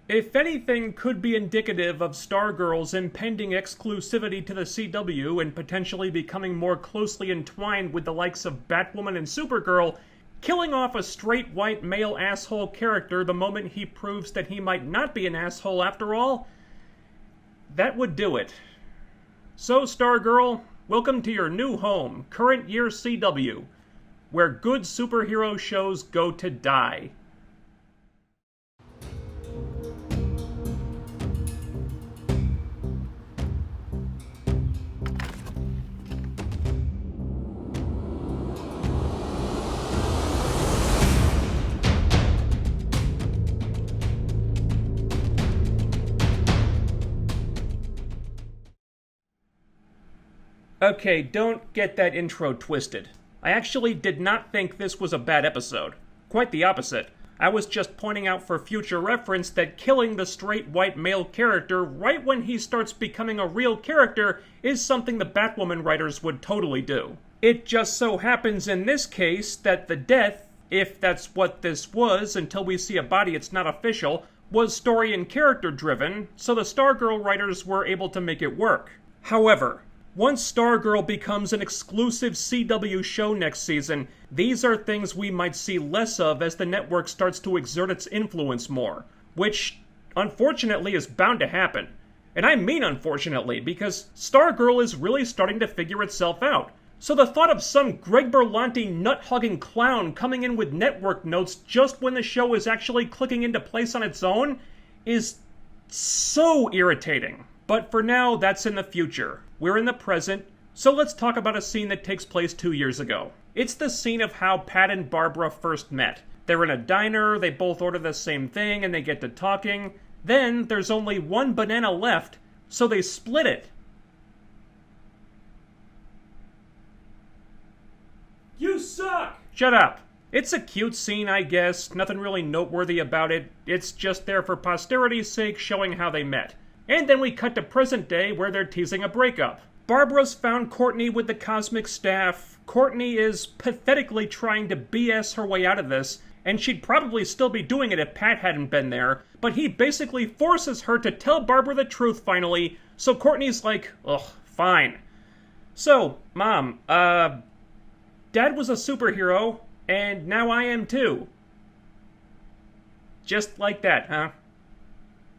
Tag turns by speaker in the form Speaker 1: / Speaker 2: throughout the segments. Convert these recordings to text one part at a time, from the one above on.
Speaker 1: if anything could be indicative of Stargirl's impending exclusivity to the CW and potentially becoming more closely entwined with the likes of Batwoman and Supergirl, killing off a straight white male asshole character the moment he proves that he might not be an asshole after all, that would do it. So, Stargirl, welcome to your new home, current year CW, where good superhero shows go to die. Okay, don't get that intro twisted. I actually did not think this was a bad episode. Quite the opposite. I was just pointing out for future reference that killing the straight white male character right when he starts becoming a real character is something the Batwoman writers would totally do. It just so happens in this case that the death, if that's what this was until we see a body it's not official, was story and character driven, so the Stargirl writers were able to make it work. However, once Stargirl becomes an exclusive CW show next season, these are things we might see less of as the network starts to exert its influence more, which, unfortunately, is bound to happen. And I mean unfortunately, because Stargirl is really starting to figure itself out. So the thought of some Greg Berlanti nut-hugging clown coming in with network notes just when the show is actually clicking into place on its own is so irritating. But for now, that's in the future. We're in the present, so let's talk about a scene that takes place 2 years ago. It's the scene of how Pat and Barbara first met. They're in a diner, they both order the same thing, and they get to talking. Then, there's only one banana left, so they split it. You suck! Shut up. It's a cute scene, I guess. Nothing really noteworthy about it. It's just there for posterity's sake, showing how they met. And then we cut to present day where they're teasing a breakup. Barbara's found Courtney with the cosmic staff. Courtney is pathetically trying to BS her way out of this, and she'd probably still be doing it if Pat hadn't been there, but he basically forces her to tell Barbara the truth finally, so Courtney's like, ugh, fine. So, Mom, Dad was a superhero, and now I am too. Just like that, huh?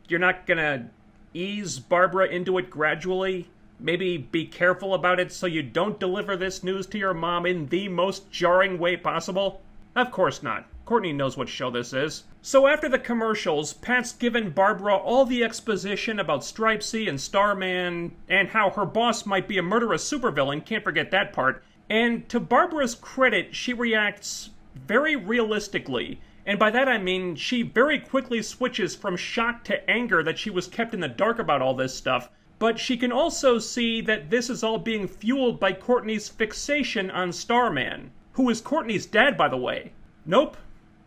Speaker 1: You're not gonna ease Barbara into it gradually? Maybe be careful about it so you don't deliver this news to your mom in the most jarring way possible? Of course not. Courtney knows what show this is. So after the commercials, Pat's given Barbara all the exposition about Stripesy and Starman, and how her boss might be a murderous supervillain, can't forget that part. And to Barbara's credit, she reacts very realistically. And by that I mean, she very quickly switches from shock to anger that she was kept in the dark about all this stuff, but she can also see that this is all being fueled by Courtney's fixation on Starman, who is Courtney's dad, by the way. Nope.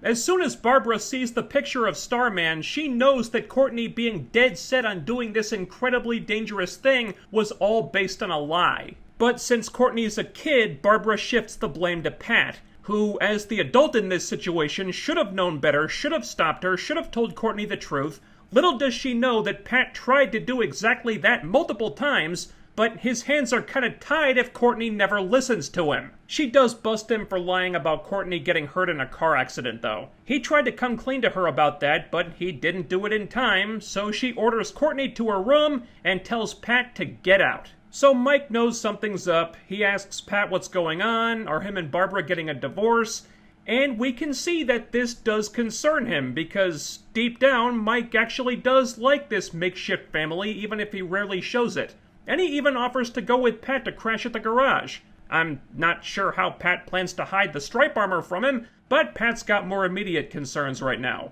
Speaker 1: As soon as Barbara sees the picture of Starman, she knows that Courtney being dead set on doing this incredibly dangerous thing was all based on a lie. But since Courtney's a kid, Barbara shifts the blame to Pat, who, as the adult in this situation, should have known better, should have stopped her, should have told Courtney the truth. Little does she know that Pat tried to do exactly that multiple times, but his hands are kinda tied if Courtney never listens to him. She does bust him for lying about Courtney getting hurt in a car accident, though. He tried to come clean to her about that, but he didn't do it in time, so she orders Courtney to her room and tells Pat to get out. So Mike knows something's up. He asks Pat what's going on, are him and Barbara getting a divorce? And we can see that this does concern him, because deep down, Mike actually does like this makeshift family, even if he rarely shows it. And he even offers to go with Pat to crash at the garage. I'm not sure how Pat plans to hide the stripe armor from him, but Pat's got more immediate concerns right now.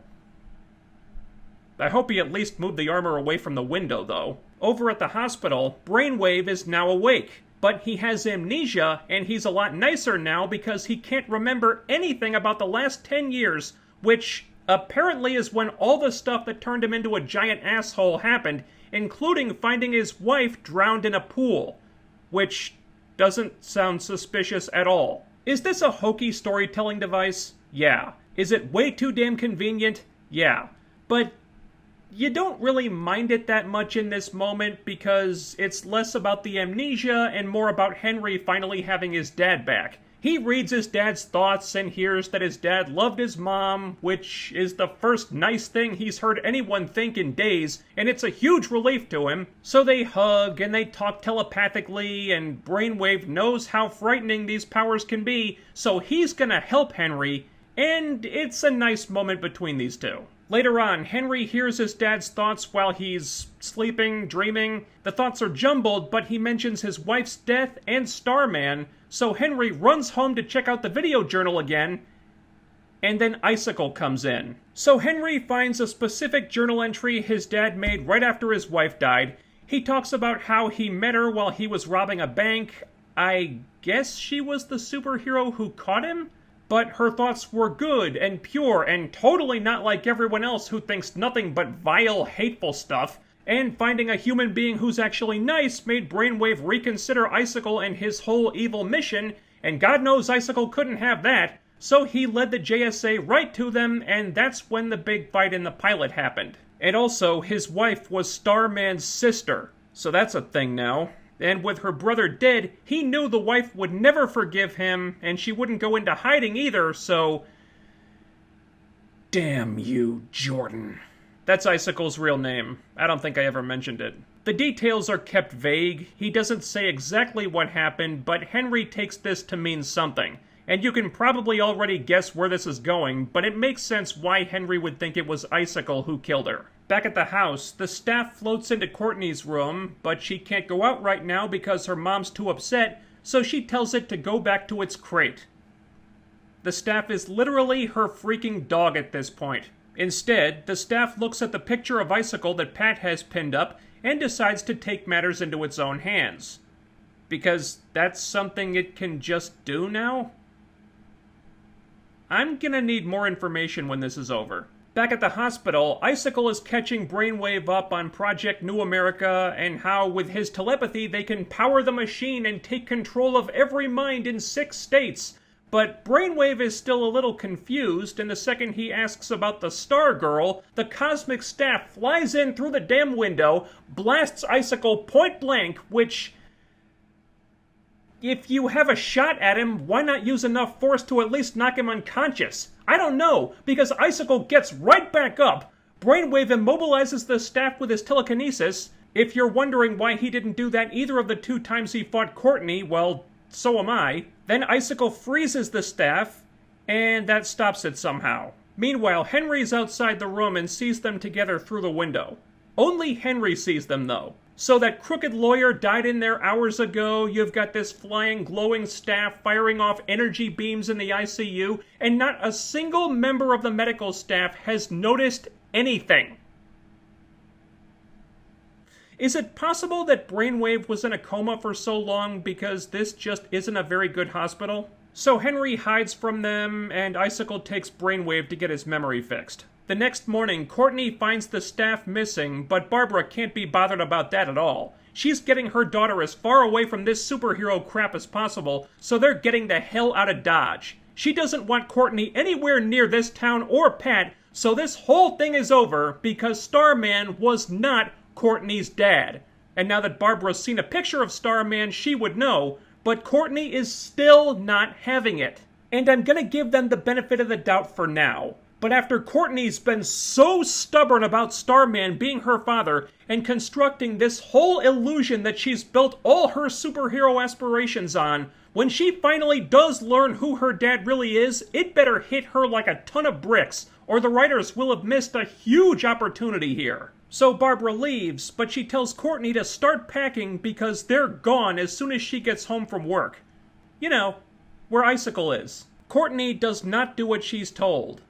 Speaker 1: I hope he at least moved the armor away from the window, though. Over at the hospital, Brainwave is now awake, but he has amnesia, and he's a lot nicer now because he can't remember anything about the last 10 years, which apparently is when all the stuff that turned him into a giant asshole happened, including finding his wife drowned in a pool, which doesn't sound suspicious at all. Is this a hokey storytelling device? Yeah. Is it way too damn convenient? Yeah. But you don't really mind it that much in this moment because it's less about the amnesia and more about Henry finally having his dad back. He reads his dad's thoughts and hears that his dad loved his mom, which is the first nice thing he's heard anyone think in days, and it's a huge relief to him. So they hug and they talk telepathically, and Brainwave knows how frightening these powers can be, so he's gonna help Henry, and it's a nice moment between these two. Later on, Henry hears his dad's thoughts while he's sleeping, dreaming. The thoughts are jumbled, but he mentions his wife's death and Starman, so Henry runs home to check out the video journal again, and then Icicle comes in. So Henry finds a specific journal entry his dad made right after his wife died. He talks about how he met her while he was robbing a bank. I guess she was the superhero who caught him? But her thoughts were good and pure and totally not like everyone else who thinks nothing but vile, hateful stuff. And finding a human being who's actually nice made Brainwave reconsider Icicle and his whole evil mission, and God knows Icicle couldn't have that, so he led the JSA right to them, and that's when the big fight in the pilot happened. And also, his wife was Starman's sister, so that's a thing now. And with her brother dead, he knew the wife would never forgive him, and she wouldn't go into hiding either, so... Damn you, Jordan. That's Icicle's real name. I don't think I ever mentioned it. The details are kept vague. He doesn't say exactly what happened, but Henry takes this to mean something. And you can probably already guess where this is going, but it makes sense why Henry would think it was Icicle who killed her. Back at the house, the staff floats into Courtney's room, but she can't go out right now because her mom's too upset, so she tells it to go back to its crate. The staff is literally her freaking dog at this point. Instead, the staff looks at the picture of Icicle that Pat has pinned up and decides to take matters into its own hands. Because that's something it can just do now? I'm gonna need more information when this is over. Back at the hospital, Icicle is catching Brainwave up on Project New America and how, with his telepathy, they can power the machine and take control of every mind in 6 states. But Brainwave is still a little confused, and the second he asks about the Stargirl, the cosmic staff flies in through the damn window, blasts Icicle point blank, which... if you have a shot at him, why not use enough force to at least knock him unconscious? I don't know, because Icicle gets right back up. Brainwave immobilizes the staff with his telekinesis. If you're wondering why he didn't do that either of the 2 times he fought Courtney, well, so am I. Then Icicle freezes the staff, and that stops it somehow. Meanwhile, Henry's outside the room and sees them together through the window. Only Henry sees them, though. So that crooked lawyer died in there hours ago, you've got this flying, glowing staff firing off energy beams in the ICU, and not a single member of the medical staff has noticed anything. Is it possible that Brainwave was in a coma for so long because this just isn't a very good hospital? So Henry hides from them, and Icicle takes Brainwave to get his memory fixed. The next morning, Courtney finds the staff missing, but Barbara can't be bothered about that at all. She's getting her daughter as far away from this superhero crap as possible, so they're getting the hell out of Dodge. She doesn't want Courtney anywhere near this town or Pat, so this whole thing is over because Starman was not Courtney's dad. And now that Barbara's seen a picture of Starman, she would know, but Courtney is still not having it. And I'm gonna give them the benefit of the doubt for now. But after Courtney's been so stubborn about Starman being her father and constructing this whole illusion that she's built all her superhero aspirations on, when she finally does learn who her dad really is, it better hit her like a ton of bricks, or the writers will have missed a huge opportunity here. So Barbara leaves, but she tells Courtney to start packing because they're gone as soon as she gets home from work. You know, where Icicle is. Courtney does not do what she's told.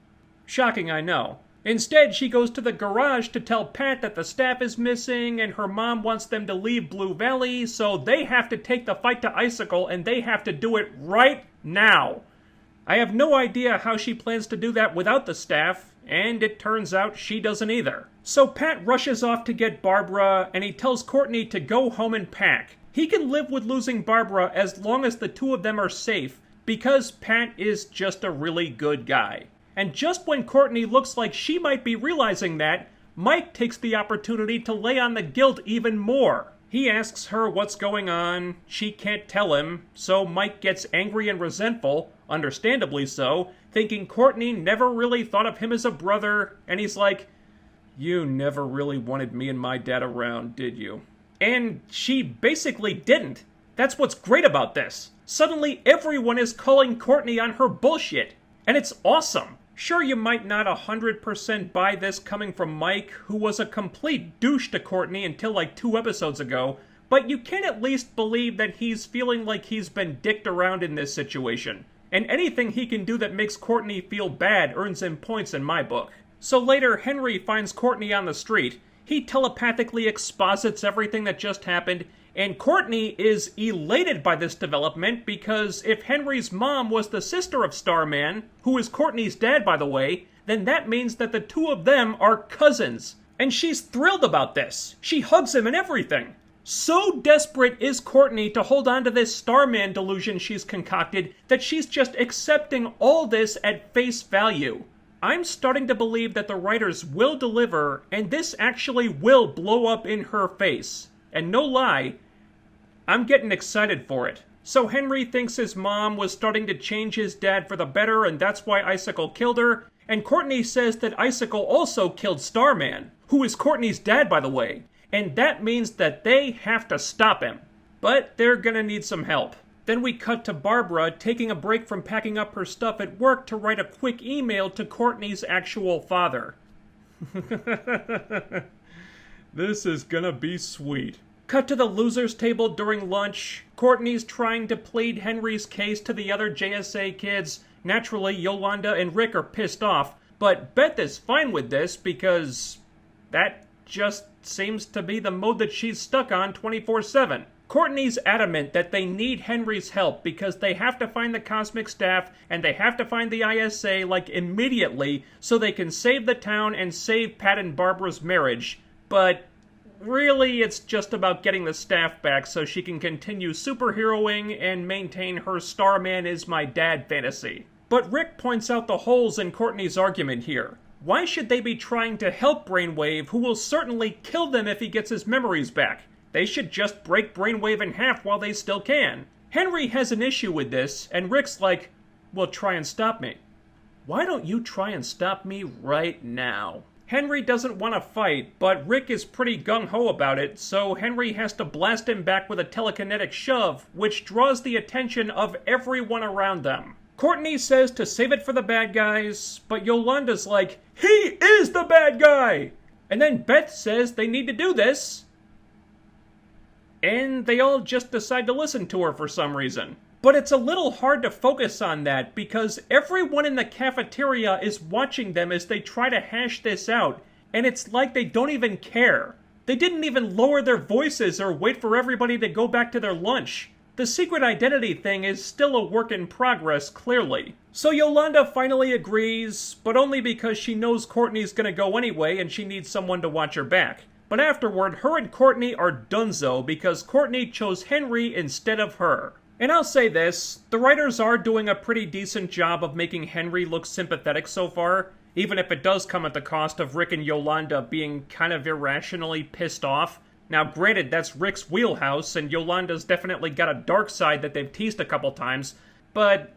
Speaker 1: Shocking, I know. Instead, she goes to the garage to tell Pat that the staff is missing and her mom wants them to leave Blue Valley, so they have to take the fight to Icicle and they have to do it right now. I have no idea how she plans to do that without the staff, and it turns out she doesn't either. So Pat rushes off to get Barbara, and he tells Courtney to go home and pack. He can live with losing Barbara as long as the 2 of them are safe, because Pat is just a really good guy. And just when Courtney looks like she might be realizing that, Mike takes the opportunity to lay on the guilt even more. He asks her what's going on, she can't tell him, so Mike gets angry and resentful, understandably so, thinking Courtney never really thought of him as a brother, and he's like, "You never really wanted me and my dad around, did you?" And she basically didn't. That's what's great about this. Suddenly everyone is calling Courtney on her bullshit, and it's awesome. Sure, you might not 100% buy this coming from Mike, who was a complete douche to Courtney until like 2 episodes ago, but you can at least believe that he's feeling like he's been dicked around in this situation. And anything he can do that makes Courtney feel bad earns him points in my book. So later, Henry finds Courtney on the street. He telepathically exposits everything that just happened, and Courtney is elated by this development because if Henry's mom was the sister of Starman, who is Courtney's dad by the way, then that means that the two of them are cousins. And she's thrilled about this. She hugs him and everything. So desperate is Courtney to hold on to this Starman delusion she's concocted that she's just accepting all this at face value. I'm starting to believe that the writers will deliver, and this actually will blow up in her face. And no lie, I'm getting excited for it. So Henry thinks his mom was starting to change his dad for the better, and that's why Icicle killed her. And Courtney says that Icicle also killed Starman, who is Courtney's dad, by the way. And that means that they have to stop him. But they're gonna need some help. Then we cut to Barbara taking a break from packing up her stuff at work to write a quick email to Courtney's actual father. This is gonna be sweet. Cut to the losers table during lunch. Courtney's trying to plead Henry's case to the other JSA kids. Naturally, Yolanda and Rick are pissed off, but Beth is fine with this because that just seems to be the mode that she's stuck on 24/7. Courtney's adamant that they need Henry's help because they have to find the Cosmic Staff and they have to find the ISA, like, immediately so they can save the town and save Pat and Barbara's marriage. But really, it's just about getting the staff back so she can continue superheroing and maintain her Starman is my dad fantasy. But Rick points out the holes in Courtney's argument here. Why should they be trying to help Brainwave, who will certainly kill them if he gets his memories back? They should just break Brainwave in half while they still can. Henry has an issue with this, and Rick's like, well, try and stop me. Why don't you try and stop me right now? Henry doesn't want to fight, but Rick is pretty gung-ho about it, so Henry has to blast him back with a telekinetic shove, which draws the attention of everyone around them. Courtney says to save it for the bad guys, but Yolanda's like, he is the bad guy! And then Beth says they need to do this, and they all just decide to listen to her for some reason. But it's a little hard to focus on that because everyone in the cafeteria is watching them as they try to hash this out, and it's like they don't even care. They didn't even lower their voices or wait for everybody to go back to their lunch. The secret identity thing is still a work in progress, clearly. So Yolanda finally agrees, but only because she knows Courtney's gonna go anyway and she needs someone to watch her back. But afterward, her and Courtney are donezo because Courtney chose Henry instead of her. And I'll say this, the writers are doing a pretty decent job of making Henry look sympathetic so far, even if it does come at the cost of Rick and Yolanda being kind of irrationally pissed off. Now granted, that's Rick's wheelhouse, and Yolanda's definitely got a dark side that they've teased a couple times, but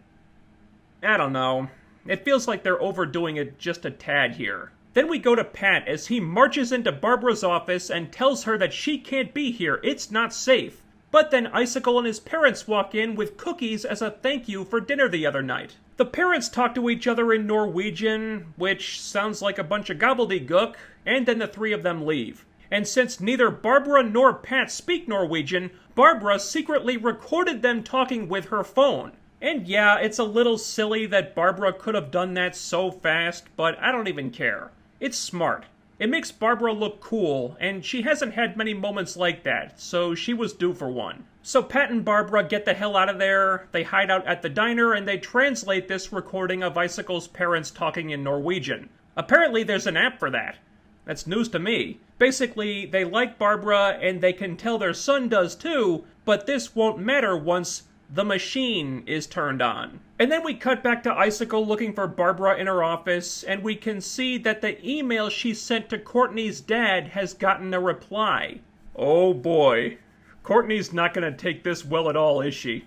Speaker 1: I don't know. It feels like they're overdoing it just a tad here. Then we go to Pat as he marches into Barbara's office and tells her that she can't be here, it's not safe. But then Icicle and his parents walk in with cookies as a thank you for dinner the other night. The parents talk to each other in Norwegian, which sounds like a bunch of gobbledygook, and then the three of them leave. And since neither Barbara nor Pat speak Norwegian, Barbara secretly recorded them talking with her phone. And yeah, it's a little silly that Barbara could have done that so fast, but I don't even care. It's smart. It makes Barbara look cool, and she hasn't had many moments like that, so she was due for one. So Pat and Barbara get the hell out of there, they hide out at the diner, and they translate this recording of Icicle's parents talking in Norwegian. Apparently there's an app for that. That's news to me. Basically, they like Barbara, and they can tell their son does too, but this won't matter once the machine is turned on. And then we cut back to Icicle looking for Barbara in her office, and we can see that the email she sent to Courtney's dad has gotten a reply. Oh boy. Courtney's not going to take this well at all, is she?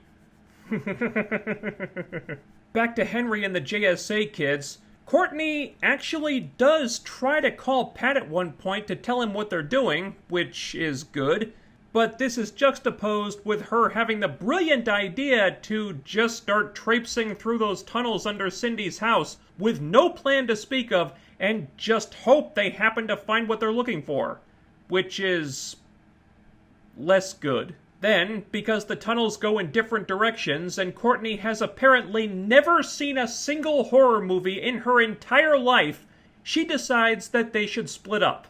Speaker 1: Back to Henry and the JSA kids. Courtney actually does try to call Pat at one point to tell him what they're doing, which is good. But this is juxtaposed with her having the brilliant idea to just start traipsing through those tunnels under Cindy's house with no plan to speak of and just hope they happen to find what they're looking for. Which is less good. Then, because the tunnels go in different directions and Courtney has apparently never seen a single horror movie in her entire life, she decides that they should split up.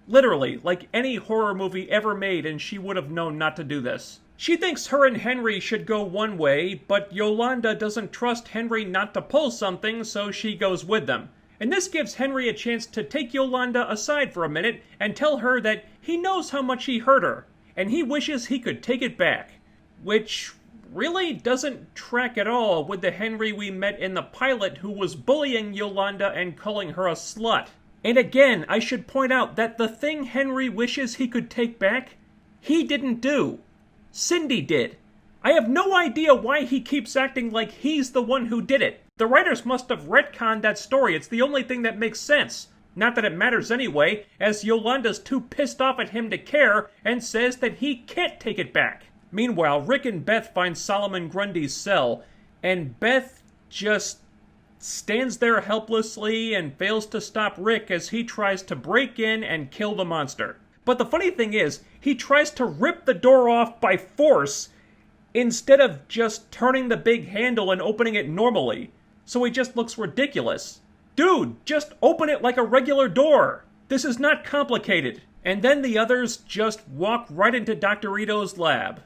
Speaker 1: Literally, like any horror movie ever made, and she would have known not to do this. She thinks her and Henry should go one way, but Yolanda doesn't trust Henry not to pull something, so she goes with them. And this gives Henry a chance to take Yolanda aside for a minute and tell her that he knows how much he hurt her, and he wishes he could take it back. Which really doesn't track at all with the Henry we met in the pilot who was bullying Yolanda and calling her a slut. And again, I should point out that the thing Henry wishes he could take back, he didn't do. Cindy did. I have no idea why he keeps acting like he's the one who did it. The writers must have retconned that story. It's the only thing that makes sense. Not that it matters anyway, as Yolanda's too pissed off at him to care and says that he can't take it back. Meanwhile, Rick and Beth find Solomon Grundy's cell, and Beth just stands there helplessly and fails to stop Rick as he tries to break in and kill the monster. But the funny thing is, he tries to rip the door off by force instead of just turning the big handle and opening it normally. So he just looks ridiculous. Dude, just open it like a regular door. This is not complicated. And then the others just walk right into Dr. Ito's lab.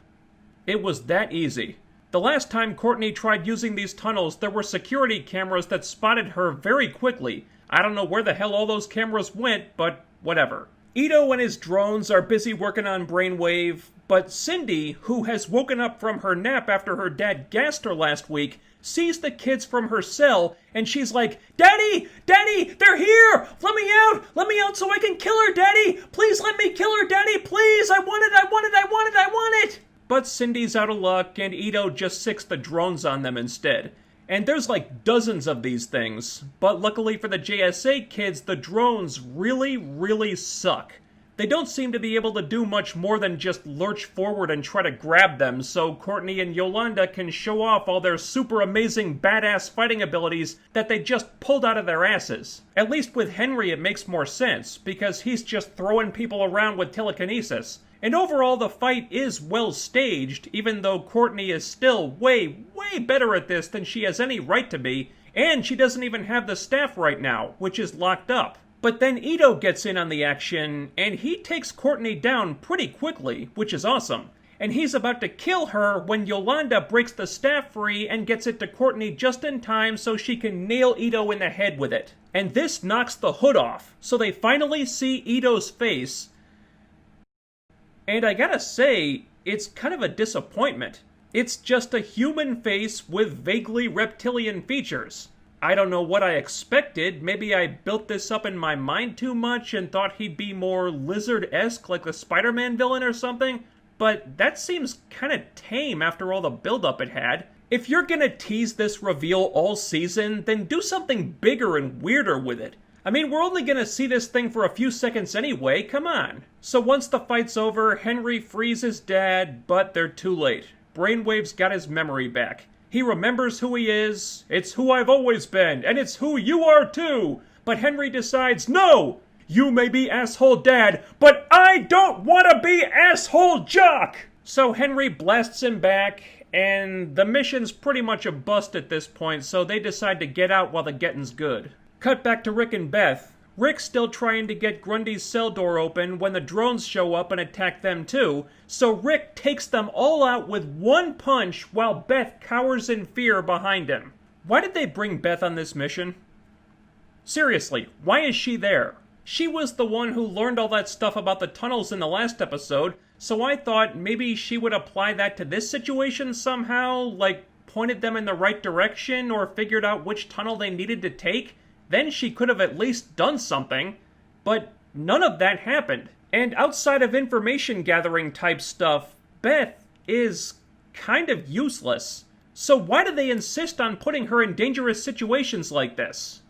Speaker 1: It was that easy. The last time Courtney tried using these tunnels, there were security cameras that spotted her very quickly. I don't know where the hell all those cameras went, but whatever. Ito and his drones are busy working on Brainwave, but Cindy, who has woken up from her nap after her dad gassed her last week, sees the kids from her cell, and she's like, Daddy! Daddy! They're here! Let me out! Let me out so I can kill her, Daddy! Please let me kill her, Daddy! Please! I want it! I want it! I want it! I want it! But Cindy's out of luck, and Ito just sicks the drones on them instead. And there's like dozens of these things, but luckily for the JSA kids, the drones really, really suck. They don't seem to be able to do much more than just lurch forward and try to grab them, so Courtney and Yolanda can show off all their super amazing badass fighting abilities that they just pulled out of their asses. At least with Henry it makes more sense, because he's just throwing people around with telekinesis. And overall, the fight is well staged, even though Courtney is still way, way better at this than she has any right to be, and she doesn't even have the staff right now, which is locked up. But then Ito gets in on the action, and he takes Courtney down pretty quickly, which is awesome. And he's about to kill her when Yolanda breaks the staff free and gets it to Courtney just in time so she can nail Ito in the head with it. And this knocks the hood off, so they finally see Ito's face. And I gotta say, it's kind of a disappointment. It's just a human face with vaguely reptilian features. I don't know what I expected. Maybe I built this up in my mind too much and thought he'd be more lizard-esque like the Spider-Man villain or something. But that seems kind of tame after all the build-up it had. If you're gonna tease this reveal all season, then do something bigger and weirder with it. I mean, we're only gonna see this thing for a few seconds anyway, come on. So once the fight's over, Henry frees his dad, but they're too late. Brainwave's got his memory back. He remembers who he is, it's who I've always been, and it's who you are too! But Henry decides, no! You may be asshole dad, but I don't wanna be asshole jock! So Henry blasts him back, and the mission's pretty much a bust at this point, so they decide to get out while the getting's good. Cut back to Rick and Beth. Rick's still trying to get Grundy's cell door open when the drones show up and attack them too, so Rick takes them all out with one punch while Beth cowers in fear behind him. Why did they bring Beth on this mission? Seriously, why is she there? She was the one who learned all that stuff about the tunnels in the last episode, so I thought maybe she would apply that to this situation somehow, like pointed them in the right direction or figured out which tunnel they needed to take. Then she could have at least done something. But none of that happened. And outside of information gathering type stuff, Beth is kind of useless. So why do they insist on putting her in dangerous situations like this?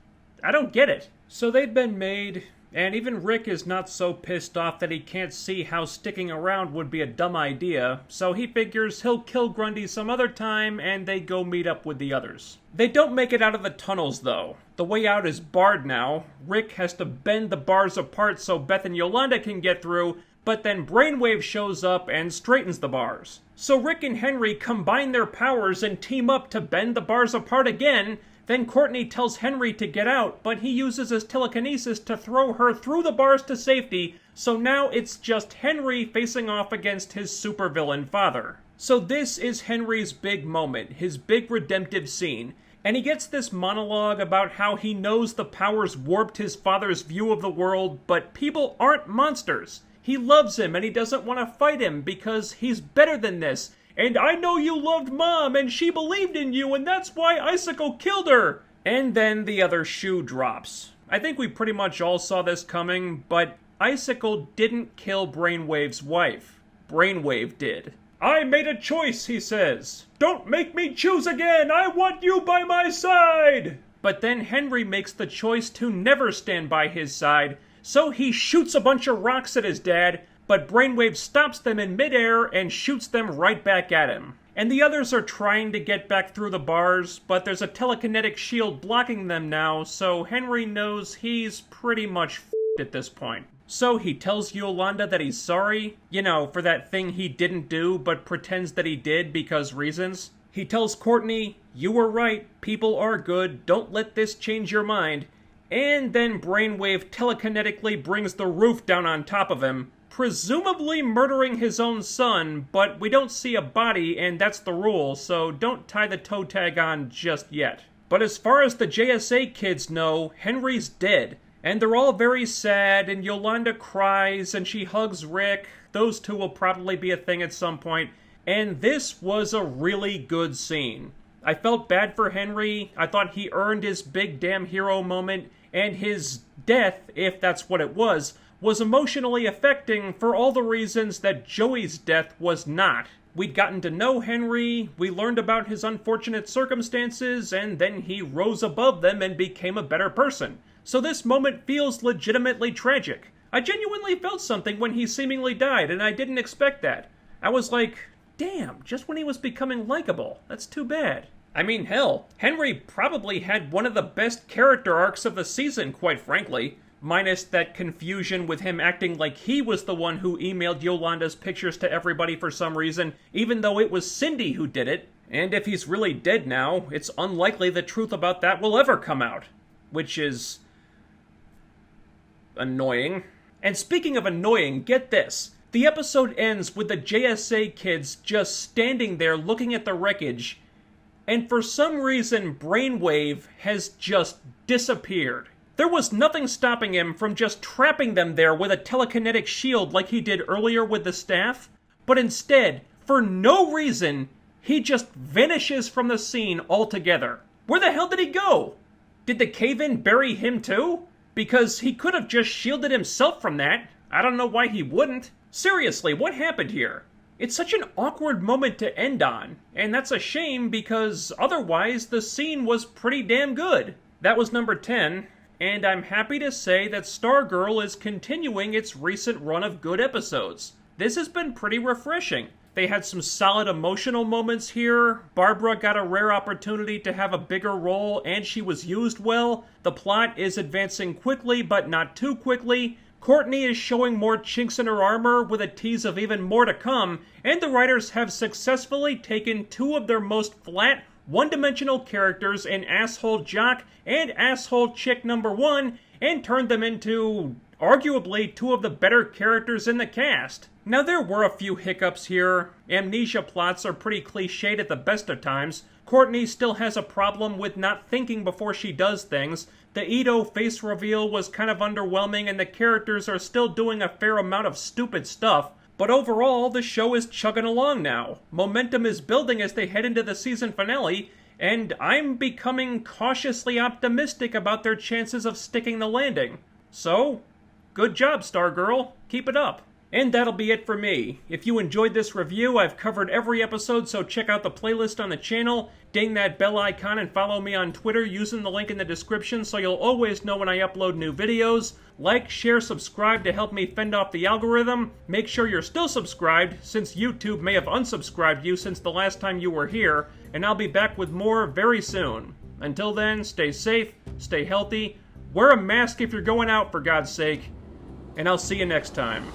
Speaker 1: I don't get it. So they've been made, and even Rick is not so pissed off that he can't see how sticking around would be a dumb idea, so he figures he'll kill Grundy some other time and they go meet up with the others. They don't make it out of the tunnels though. The way out is barred now. Rick has to bend the bars apart so Beth and Yolanda can get through, but then Brainwave shows up and straightens the bars. So Rick and Henry combine their powers and team up to bend the bars apart again. Then Courtney tells Henry to get out, but he uses his telekinesis to throw her through the bars to safety, so now it's just Henry facing off against his supervillain father. So this is Henry's big moment, his big redemptive scene, and he gets this monologue about how he knows the powers warped his father's view of the world, but people aren't monsters. He loves him and he doesn't want to fight him because he's better than this. And I know you loved Mom, and she believed in you, and that's why Icicle killed her! And then the other shoe drops. I think we pretty much all saw this coming, but Icicle didn't kill Brainwave's wife. Brainwave did. I made a choice, he says. Don't make me choose again! I want you by my side! But then Henry makes the choice to never stand by his side, so he shoots a bunch of rocks at his dad, but Brainwave stops them in midair and shoots them right back at him. And the others are trying to get back through the bars, but there's a telekinetic shield blocking them now, so Henry knows he's pretty much f***ed at this point. So he tells Yolanda that he's sorry, for that thing he didn't do, but pretends that he did because reasons. He tells Courtney, you were right, people are good, don't let this change your mind. And then Brainwave telekinetically brings the roof down on top of him, presumably murdering his own son, but we don't see a body, and that's the rule, so don't tie the toe tag on just yet. But as far as the JSA kids know, Henry's dead, and they're all very sad, and Yolanda cries, and she hugs Rick. Those two will probably be a thing at some point, and this was a really good scene. I felt bad for Henry. I thought he earned his big damn hero moment, and his death, if that's what it was emotionally affecting for all the reasons that Joey's death was not. We'd gotten to know Henry, we learned about his unfortunate circumstances, and then he rose above them and became a better person. So this moment feels legitimately tragic. I genuinely felt something when he seemingly died, and I didn't expect that. I was like, damn, just when he was becoming likable. That's too bad. I mean, hell, Henry probably had one of the best character arcs of the season, quite frankly. Minus that confusion with him acting like he was the one who emailed Yolanda's pictures to everybody for some reason, even though it was Cindy who did it. And if he's really dead now, it's unlikely the truth about that will ever come out. Which is annoying. And speaking of annoying, get this. The episode ends with the JSA kids just standing there looking at the wreckage, and for some reason Brainwave has just disappeared. There was nothing stopping him from just trapping them there with a telekinetic shield like he did earlier with the staff, but instead, for no reason, he just vanishes from the scene altogether. Where the hell did he go? Did the cave-in bury him too? Because he could have just shielded himself from that. I don't know why he wouldn't. Seriously, what happened here? It's such an awkward moment to end on, and that's a shame because otherwise the scene was pretty damn good. That was number 10. And I'm happy to say that Stargirl is continuing its recent run of good episodes. This has been pretty refreshing. They had some solid emotional moments here. Barbara got a rare opportunity to have a bigger role, and she was used well. The plot is advancing quickly, but not too quickly. Courtney is showing more chinks in her armor with a tease of even more to come, and the writers have successfully taken two of their most flat, one-dimensional characters in Asshole Jock and Asshole Chick number 1 and turned them into, arguably, two of the better characters in the cast. Now there were a few hiccups here. Amnesia plots are pretty cliched at the best of times. Courtney still has a problem with not thinking before she does things. The Ito face reveal was kind of underwhelming and the characters are still doing a fair amount of stupid stuff, but overall the show is chugging along now. Momentum is building as they head into the season finale, and I'm becoming cautiously optimistic about their chances of sticking the landing. So, good job, Stargirl. Keep it up. And that'll be it for me. If you enjoyed this review, I've covered every episode, so check out the playlist on the channel, ding that bell icon, and follow me on Twitter using the link in the description so you'll always know when I upload new videos. Like, share, subscribe to help me fend off the algorithm. Make sure you're still subscribed, since YouTube may have unsubscribed you since the last time you were here, and I'll be back with more very soon. Until then, stay safe, stay healthy, wear a mask if you're going out for God's sake, and I'll see you next time.